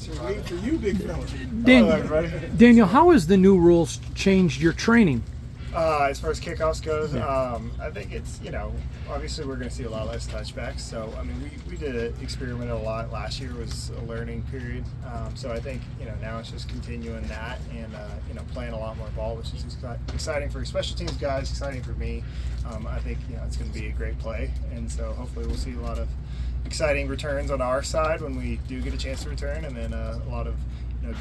Waiting for you, big fella. Hello, everybody. Daniel, how has the new rules changed your training? As far as kickoffs goes, I think it's, obviously we're going to see a lot less touchbacks. So, I mean, we did experiment a lot. Last year was a learning period. So I think, now it's just continuing that and, playing a lot more ball, which is exciting for special teams guys, exciting for me. I think, it's going to be a great play. And so hopefully we'll see a lot of exciting returns on our side when we do get a chance to return, and then a lot of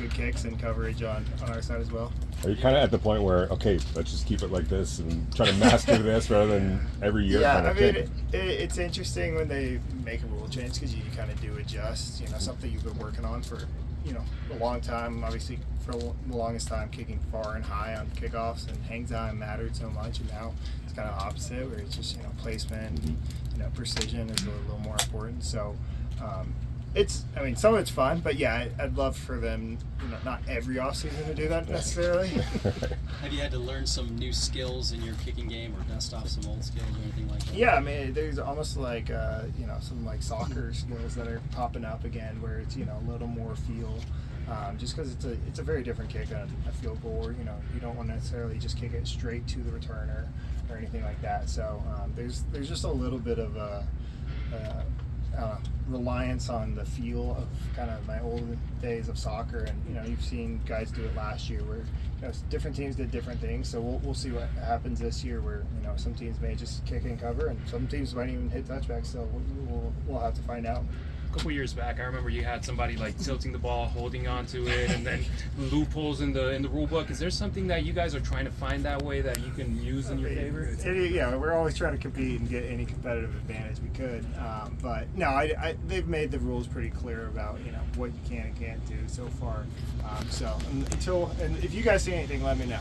good kicks and coverage on our side as well. Are you kind of at the point where, okay, let's just keep it like this and try to master this rather than every year? Yeah, kind of it's interesting when they make a rule change because you kind of do adjust. Something you've been working on for a long time. Obviously, for the longest time, kicking far and high on kickoffs and hang time mattered so much, and now it's kind of opposite, where it's just placement, precision is a little more important. So. Some of it's fun, but yeah, I'd love for them, not every offseason to do that necessarily. Have you had to learn some new skills in your kicking game or dust off some old skills or anything like that? Yeah, there's almost like, some like soccer skills that are popping up again where it's, a little more feel. Just because it's a very different kick on a field goal where, you don't want to necessarily just kick it straight to the returner or anything like that. So there's just a little bit of reliance on the feel of kind of my old days of soccer, and you've seen guys do it last year where different teams did different things. So we'll see what happens this year where some teams may just kick and cover, and some teams might even hit touchbacks. So we'll have to find out. A couple years back, I remember you had somebody like tilting the ball, holding onto it, and then loopholes in the rule book. Is there something that you guys are trying to find that way that you can use in your favor? We're always trying to compete and get any competitive advantage we could. But no, they've made the rules pretty clear about what you can and can't do so far. And if you guys see anything, let me know.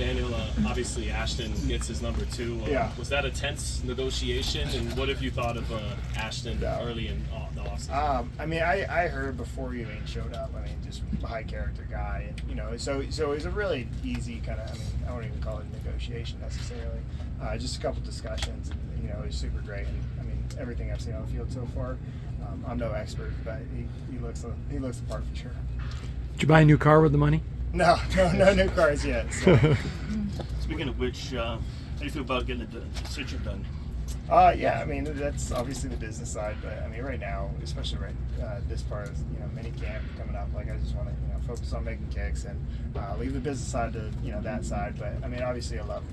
Daniel, obviously Ashton gets his number 2. Was that a tense negotiation? And what have you thought of Ashton early in the offseason? I heard before he even showed up. Just a high character guy, and so it was a really easy kind of. I won't even call it a negotiation necessarily. Just a couple discussions, and it was super great. And everything I've seen on the field so far. I'm no expert, but he looks the part for sure. Did you buy a new car with the money? No new cars yet. So. Speaking of which, how do you feel about getting the decision done? That's obviously the business side, but right now, especially this part of Minicamp coming up, I just want to focus on making kicks and leave the business side to that side. But obviously I love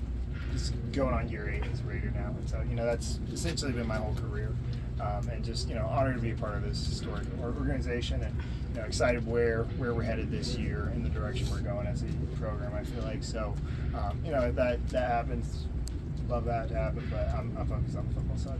just going on year 8 as a Raider now, and so that's essentially been my whole career, and just honored to be a part of this historic organization, and excited where we're headed this year and the direction we're going as a program. I feel like so that happens. Love that to happen, but I'm focused on the football side.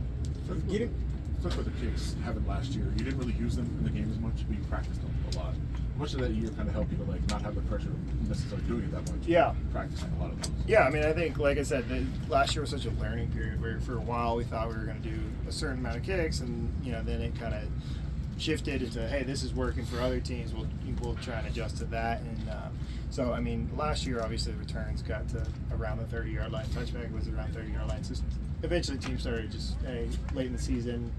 You didn't flip with the kicks happened last year. You didn't really use them in the game as much, but you practiced them a lot. Much of that year kind of helped you to not have the pressure of necessarily doing it that much. Yeah, practicing a lot of those. Yeah, I think, like I said, last year was such a learning period where for a while we thought we were going to do a certain amount of kicks, and then it kind of shifted into, hey, this is working for other teams. We'll try and adjust to that. And so, last year, obviously, the returns got to around the 30-yard line. Touchback was around 30-yard line. So eventually, teams started just, hey, late in the season,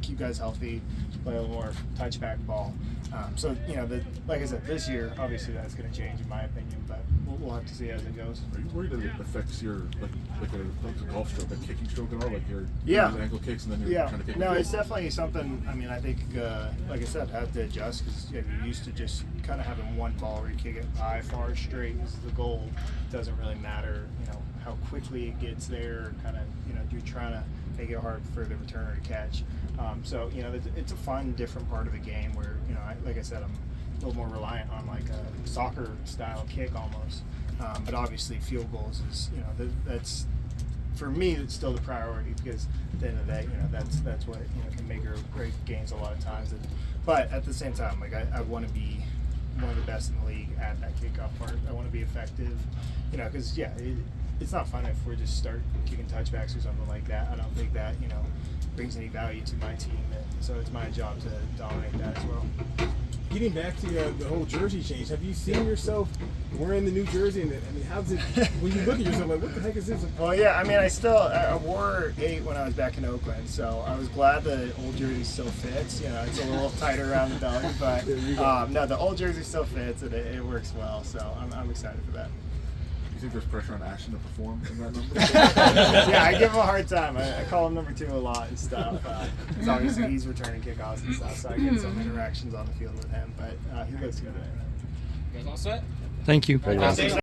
keep guys healthy, play a little more touchback ball. Like I said, this year, obviously, that's going to change, in my opinion, but we'll have to see as it goes. Are you worried that it affects your, like a golf stroke, a kicking stroke at all? Like your ankle kicks and then you're trying to kick? No, it's definitely something, I think, like I said, I have to adjust because you're used to just kind of having one ball where you kick it high, far, straight is the goal. It doesn't really matter, how quickly it gets there, kind of, you're trying to make it hard for the returner to catch. It's a fun, different part of the game where, like I said, I'm a little more reliant on like a soccer style kick almost. But obviously field goals is, that's, for me, it's still the priority because at the end of the day, that's what, can make or break games a lot of times. But at the same time, I want to be one of the best in the league at that kickoff part. I want to be effective, because it's not fun if we just start kicking touchbacks or something like that. I don't think that brings any value to my team, and so it's my job to dominate that as well. getting back to the whole jersey change, have you seen yourself wearing the new jersey? And I mean, how's it when you look at yourself like, what the heck is this? Well, yeah, I mean, I wore 8 when I was back in Oakland, so I was glad the old jersey still fits. You know, it's a little tighter around the belly, but no, the old jersey still fits and it works well. So I'm excited for that. You think there's pressure on Ashton to perform in that number? Yeah, I give him a hard time. I call him number 2 a lot and stuff. Because obviously he's returning kickoffs and stuff, so I get some interactions on the field with him. But he goes through that. You guys all set? Thank you. Thank you.